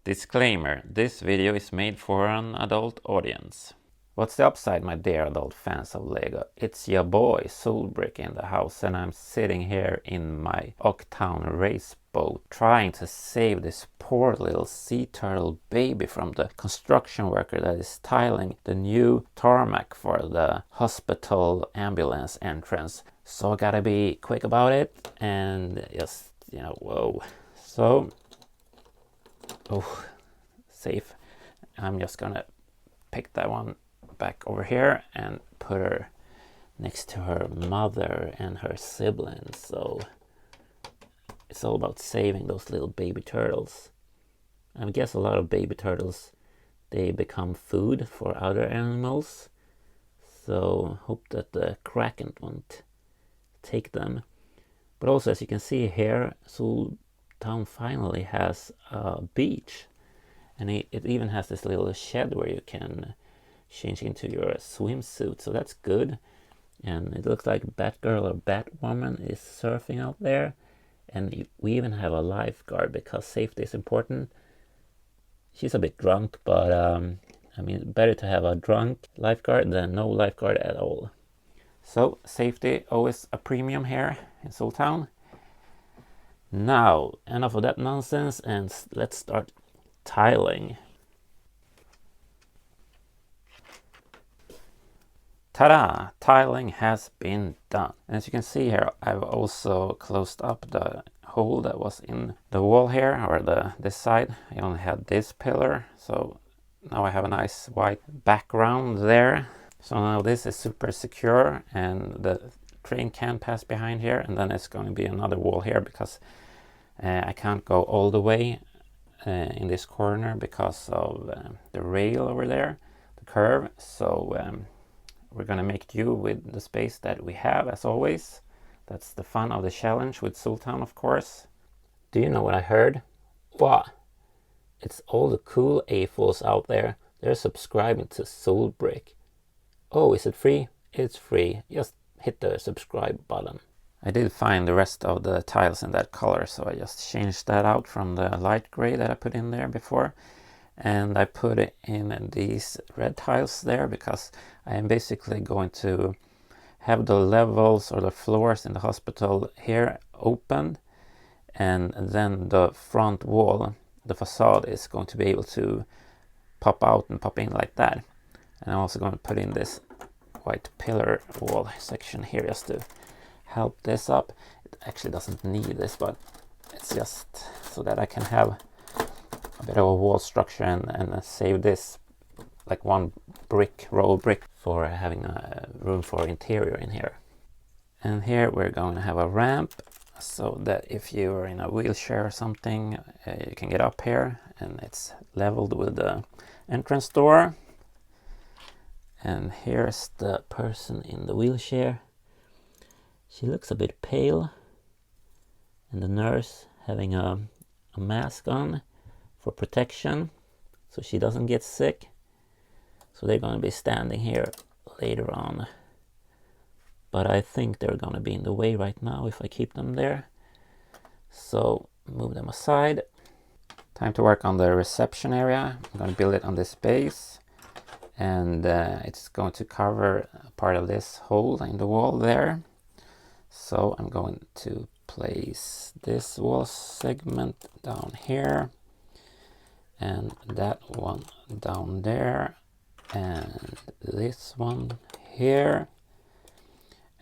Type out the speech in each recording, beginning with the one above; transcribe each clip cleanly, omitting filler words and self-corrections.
Disclaimer, this video is made for an adult audience. What's the upside, my dear adult fans of Lego? It's your boy Solbrick in the house, and I'm sitting here in my Ocktown race boat trying to save this poor little sea turtle baby from the construction worker that is tiling the new tarmac for the hospital ambulance entrance. So I gotta be quick about it and just, whoa. So, safe. I'm just gonna pick that one back over here and put her next to her mother and her siblings. So it's all about saving those little baby turtles. I guess a lot of baby turtles, they become food for other animals. So hope that the Kraken won't take them. But also, as you can see here, Town finally has a beach, and it even has this little shed where you can change into your swimsuit, so that's good. And it looks like Batgirl or Batwoman is surfing out there, and we even have a lifeguard because safety is important. She's a bit drunk, but better to have a drunk lifeguard than no lifeguard at all. So safety always a premium here in Town. Now, enough of that nonsense, and let's start tiling. Ta-da! Tiling has been done. As you can see here, I've also closed up the hole that was in the wall here, or this side. I only had this pillar, so now I have a nice white background there. So now this is super secure, and the train can pass behind here, and then it's going to be another wall here because I can't go all the way in this corner because of the rail over there, the curve. So we're going to make do with the space that we have, as always. That's the fun of the challenge with Town, of course. Do you know what I heard? What? It's all the cool AFOs out there. They're subscribing to Solbrick. Oh, is it free? It's free. Just hit the subscribe button. I did find the rest of the tiles in that color, so I just changed that out from the light gray that I put in there before. And I put it in these red tiles there because I am basically going to have the levels or the floors in the hospital here open, and then the front wall, the facade, is going to be able to pop out and pop in like that. And I'm also going to put in this white pillar wall section here just to help this up. It actually doesn't need this, but it's just so that I can have a bit of a wall structure and save this like one row of brick for having a room for interior in here. And here we're going to have a ramp so that if you are in a wheelchair or something, you can get up here, and it's leveled with the entrance door. And here's the person in the wheelchair. She looks a bit pale, and the nurse having a mask on for protection so she doesn't get sick. So they're going to be standing here later on, but I think they're going to be in the way right now if I keep them there. So move them aside. Time to work on the reception area. I'm going to build it on this base, and it's going to cover part of this hole in the wall there. So I'm going to place this wall segment down here, and that one down there, and this one here.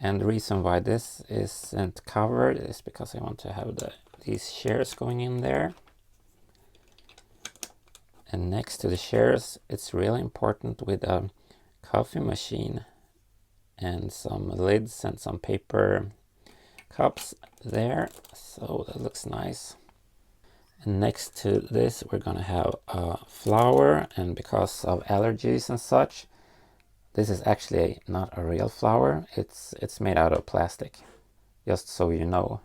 And the reason why this isn't covered is because I want to have these chairs going in there. And next to the chairs, it's really important with a coffee machine and some lids and some paper cups there. So that looks nice. And next to this, we're gonna have a flower, and because of allergies and such, this is actually not a real flower. It's made out of plastic, just so you know.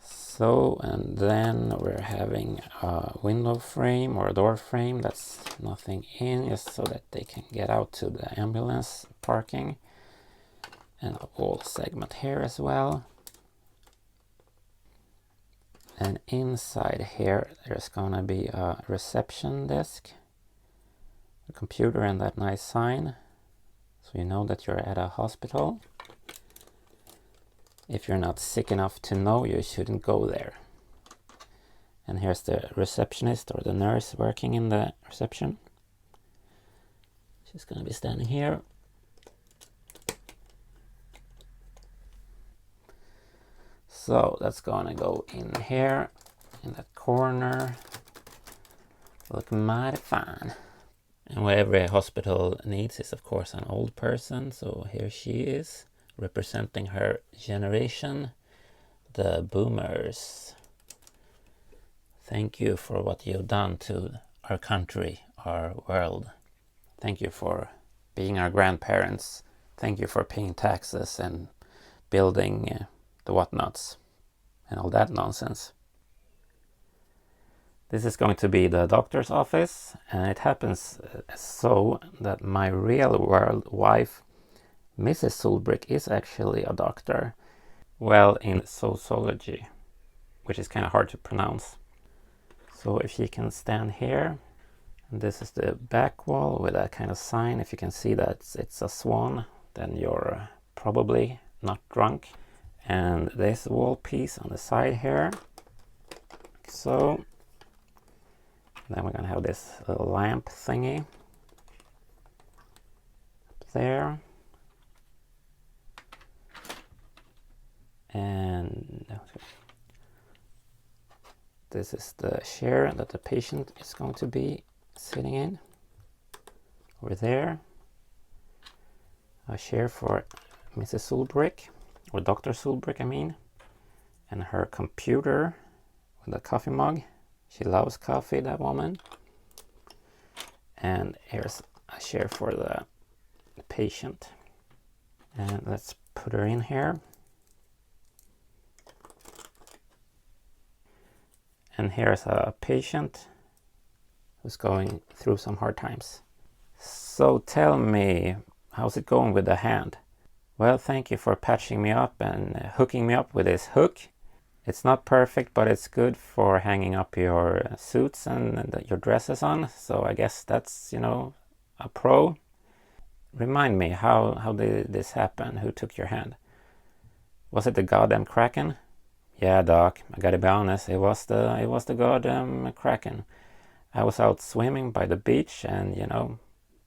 So, and then we're having a window frame or a door frame that's nothing in, just so that they can get out to the ambulance parking. And a wall segment here as well. And inside here, there's gonna be a reception desk, a computer, and that nice sign. So you know that you're at a hospital. If you're not sick enough to know, you shouldn't go there. And here's the receptionist or the nurse working in the reception. She's gonna be standing here. So that's gonna go in here, in that corner. Look mighty fine. And what every hospital needs is, of course, an old person. So here she is, representing her generation, the boomers. Thank you for what you've done to our country, our world. Thank you for being our grandparents. Thank you for paying taxes and building the whatnots and all that nonsense. This is going to be the doctor's office, and it happens so that my real world wife, Mrs. Solbrick, is actually a doctor. Well, in sociology, which is kind of hard to pronounce. So if you can stand here, and this is the back wall with a kind of sign. If you can see that it's a swan, then you're probably not drunk. And this wall piece on the side here. So then we're gonna have this little lamp thingy up there. And this is the chair that the patient is going to be sitting in. Over there, a chair for Mrs. Solbrick, or Dr. Solbrick, I mean, and her computer with a coffee mug. She loves coffee, that woman. And here's a chair for the patient. And let's put her in here. And here's a patient who's going through some hard times. So tell me, how's it going with the hand? Well, thank you for patching me up and hooking me up with this hook. It's not perfect, but it's good for hanging up your suits and your dresses on. So I guess that's, a pro. Remind me, how did this happen? Who took your hand? Was it the goddamn Kraken? Yeah, Doc, I gotta be honest, it was the goddamn Kraken. I was out swimming by the beach and,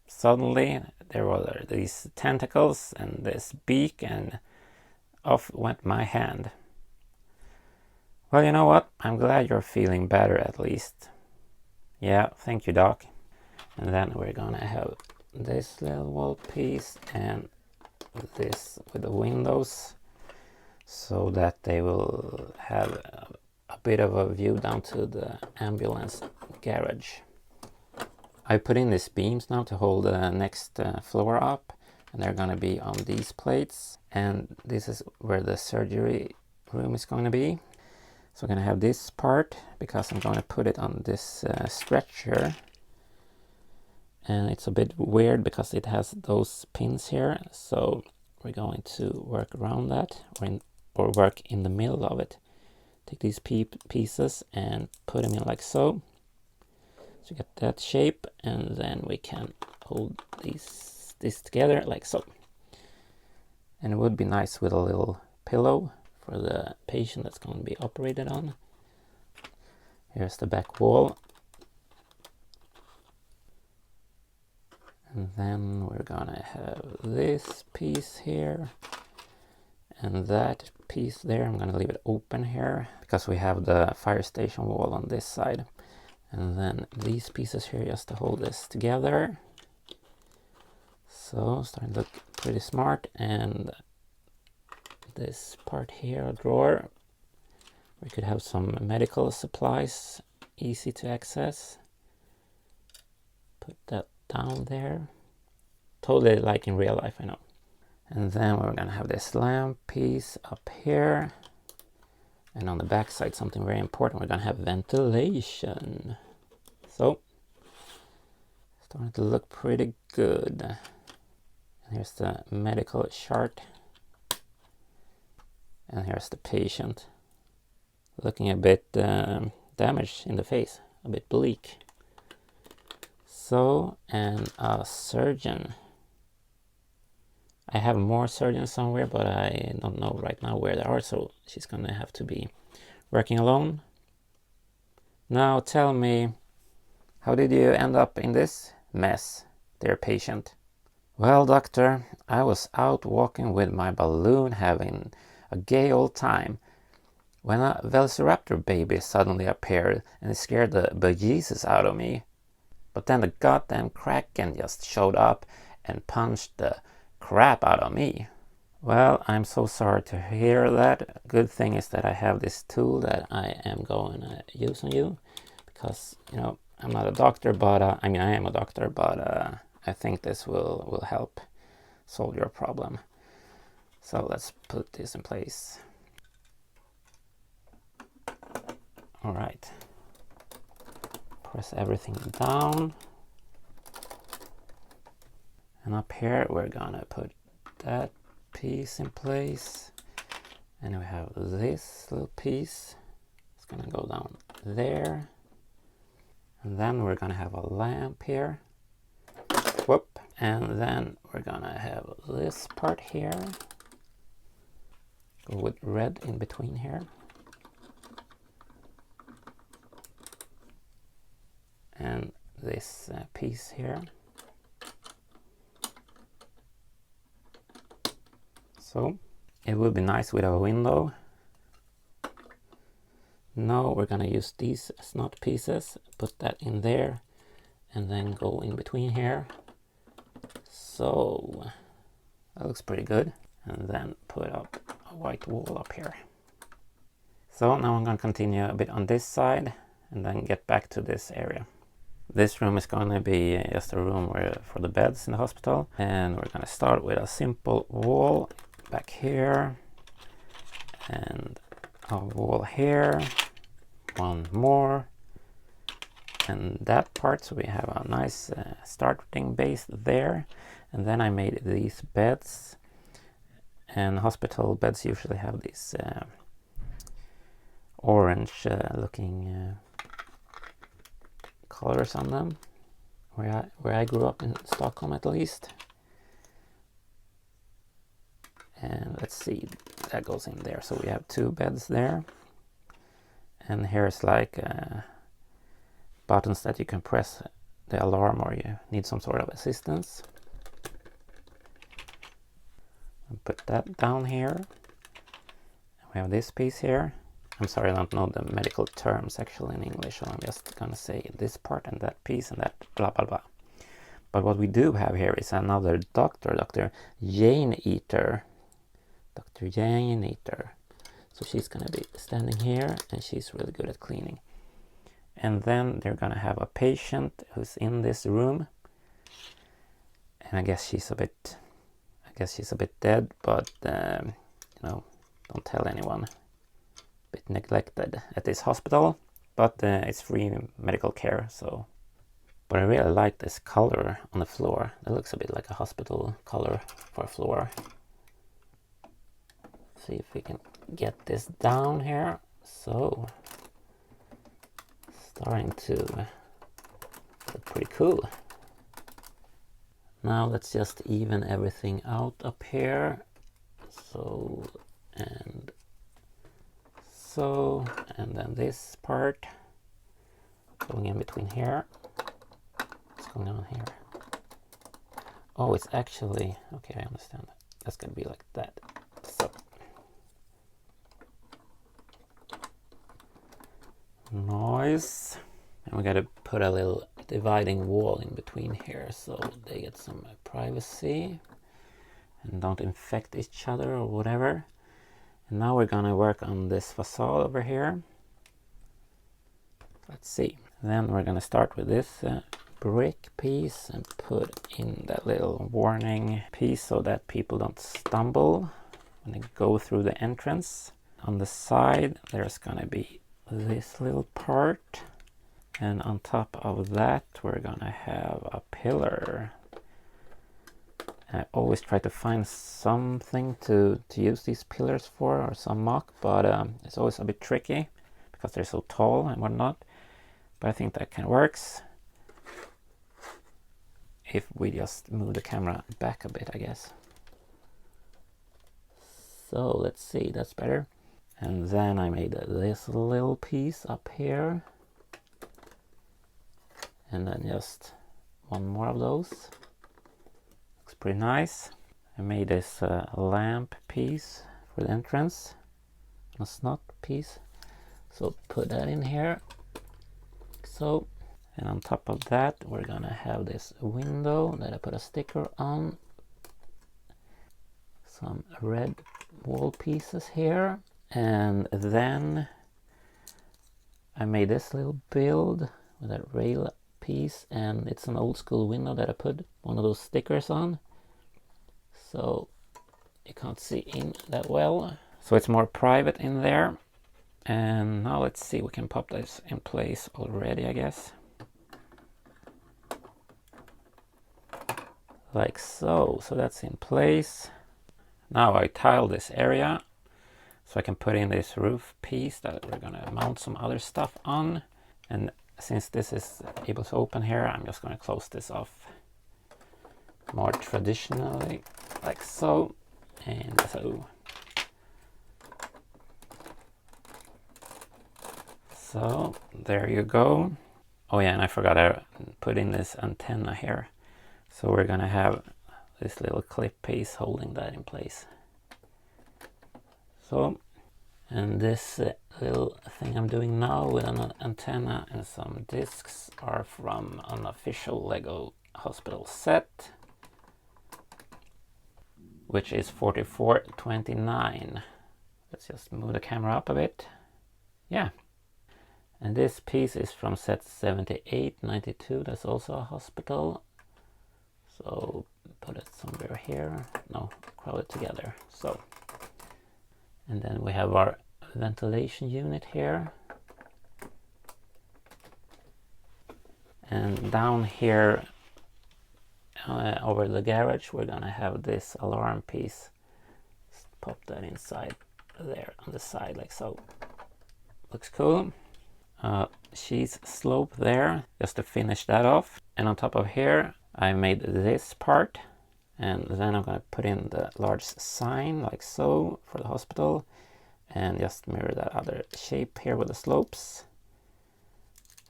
suddenly there were these tentacles and this beak and off went my hand. Well, you know what? I'm glad you're feeling better at least. Yeah, thank you, Doc. And then we're gonna have this little wall piece and this with the windows so that they will have a bit of a view down to the ambulance garage. I put in these beams now to hold the next floor up, and they're gonna be on these plates, and this is where the surgery room is going to be. So I'm gonna have this part because I'm gonna put it on this stretcher, and it's a bit weird because it has those pins here, so we're going to work around that or work in the middle of it. Take these pieces and put them in like so. So you get that shape, and then we can hold this together like so. And it would be nice with a little pillow for the patient that's going to be operated on. Here's the back wall. And then we're gonna have this piece here and that piece there. I'm gonna leave it open here because we have the fire station wall on this side. And then these pieces here just to hold this together. So starting to look pretty smart. And this part here, a drawer. We could have some medical supplies, easy to access. Put that down there. Totally like in real life, I know. And then we're gonna have this lamp piece up here. And on the back side, something very important, we're gonna have ventilation. So, starting to look pretty good. And here's the medical chart. And here's the patient. looking a bit damaged in the face, a bit bleak. So, and a surgeon. I have more surgeons somewhere, but I don't know right now where they are, so she's gonna have to be working alone. Now tell me, how did you end up in this mess, dear patient? Well, doctor, I was out walking with my balloon having a gay old time when a velociraptor baby suddenly appeared and it scared the bejesus out of me. But then the goddamn Kraken just showed up and punched the crap out of me. Well, I'm so sorry to hear that. Good thing is that I have this tool that I am going to use on you, because, you know, I'm not a doctor, but I mean, I am a doctor, but I think this will help solve your problem. So let's put this in place. All right. Press everything down. And up here, we're gonna put that piece in place. And we have this little piece. It's gonna go down there. And then we're gonna have a lamp here. Whoop. And then we're gonna have this part here. Go with red in between here. And this piece here. So it would be nice with a window. Now we're gonna use these snot pieces, put that in there, and then go in between here. So that looks pretty good. And then put up a white wall up here. So now I'm gonna continue a bit on this side and then get back to this area. This room is going to be just a room for the beds in the hospital. And we're gonna start with a simple wall back here. And a wall here. One more. And that part, so we have a nice starting base there. And then I made these beds. And hospital beds usually have these orange looking colors on them, where I grew up in Stockholm at least. And let's see, that goes in there. So we have two beds there. And here's like buttons that you can press the alarm or you need some sort of assistance. And put that down here. We have this piece here. I'm sorry, I don't know the medical terms actually in English, so I'm just gonna say this part and that piece and that blah blah blah. But what we do have here is another doctor, Dr. Jane Eater. Dr. Jane Eater. So she's gonna be standing here and she's really good at cleaning. And then they're gonna have a patient who's in this room. And I guess she's a bit dead, but you know, don't tell anyone. Bit neglected at this hospital, but it's free medical care, so. But I really like this color on the floor. It looks a bit like a hospital color for a floor. See if we can get this down here. So, starting to look pretty cool. Now let's just even everything out up here. So, and so, and then this part going in between here. What's going on here? Oh, it's actually, okay, I understand that. That's gonna be like that. So, noise. And we gotta put a little dividing wall in between here so they get some privacy and don't infect each other or whatever. And now we're gonna work on this facade over here. Let's see. Then we're gonna start with this brick piece and put in that little warning piece so that people don't stumble when they go through the entrance. On the side there's gonna be this little part, and on top of that we're gonna have a pillar. I always try to find something to use these pillars for, or some MOC, but it's always a bit tricky. because they're so tall and whatnot. But I think that kind of works. If we just move the camera back a bit, I guess. So let's see, that's better. And then I made this little piece up here. And then just one more of those. Looks pretty nice. I made this lamp piece for the entrance. A snot piece. So put that in here. So, and on top of that we're gonna have this window that I put a sticker on. Some red wall pieces here. And then I made this little build with a rail piece, and it's an old school window that I put one of those stickers on. So you can't see in that well. So it's more private in there. And now let's see, we can pop this in place already, I guess. Like so. So that's in place. Now I tile this area so I can put in this roof piece that we're gonna mount some other stuff on. And since this is able to open here, I'm just gonna close this off more traditionally, like so, and so. So there you go. Oh yeah, and I forgot I put in this antenna here. So we're gonna have this little clip piece holding that in place. So, and this little thing I'm doing now with an antenna and some discs are from an official Lego hospital set, which is 44.29. Let's just move the camera up a bit. Yeah. And this piece is from set 78.92. That's also a hospital. So put it somewhere here. No, crowd it together. So, and then we have our ventilation unit here. And down here over the garage, we're gonna have this alarm piece. Just pop that inside there on the side, like so. Looks cool. She's slope there, just to finish that off. And on top of here, I made this part. And then I'm gonna put in the large sign, like so, for the hospital. And just mirror that other shape here with the slopes.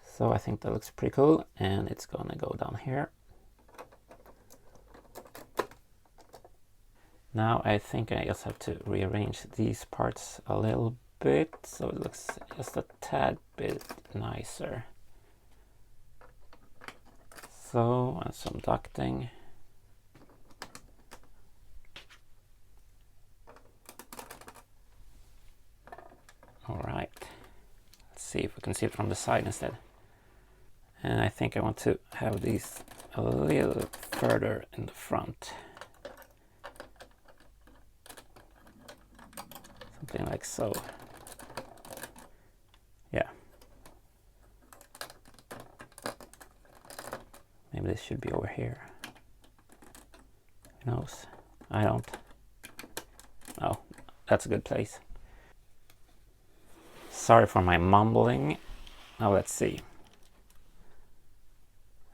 So I think that looks pretty cool. And it's gonna go down here. Now I think I just have to rearrange these parts a little bit so it looks just a tad bit nicer. So, and some ducting. Alright, let's see if we can see it from the side instead. And I think I want to have these a little further in the front. Something like so. Yeah. Maybe this should be over here. Who knows? I don't. Oh, that's a good place. Sorry for my mumbling. Now let's see.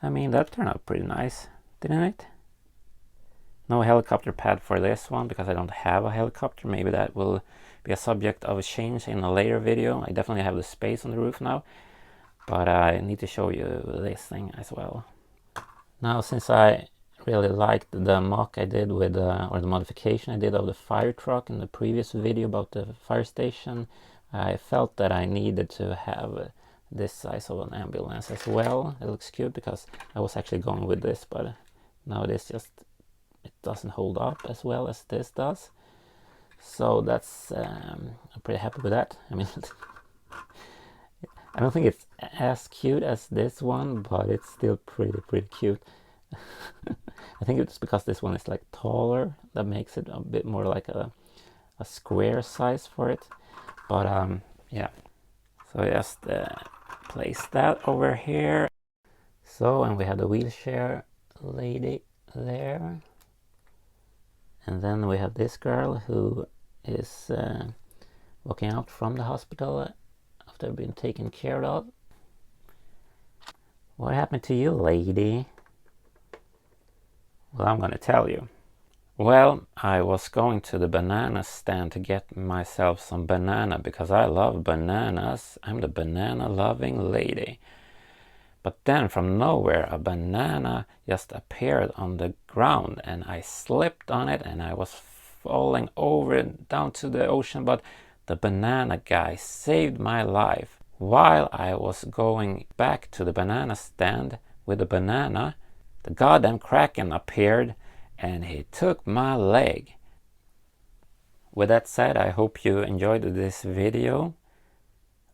I mean, that turned out pretty nice, didn't it? No helicopter pad for this one because I don't have a helicopter. Maybe that will be a subject of a change in a later video. I definitely have the space on the roof now, but I need to show you this thing as well. Now, since I really liked the MOC I did with, or the modification I did of the fire truck in the previous video about the fire station, I felt that I needed to have this size of an ambulance as well. It looks cute because I was actually going with this, but now it is just, it doesn't hold up as well as this does. So that's, I'm pretty happy with that. I mean, I don't think it's as cute as this one, but it's still pretty cute. I think it's because this one is like taller that makes it a bit more like a square size for it. But yeah, so just place that over here. So, and we have the wheelchair lady there. And then we have this girl who is walking out from the hospital after being taken care of. What happened to you, lady? Well, I'm gonna tell you. Well, I was going to the banana stand to get myself some banana because I love bananas. I'm the banana loving lady. But then from nowhere a banana just appeared on the ground and I slipped on it and I was falling over down to the ocean, but the banana guy saved my life. While I was going back to the banana stand with the banana, the goddamn kraken appeared and he took my leg. With that said, I hope you enjoyed this video.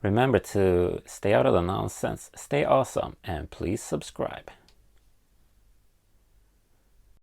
Remember to stay out of the nonsense, stay awesome, and please subscribe.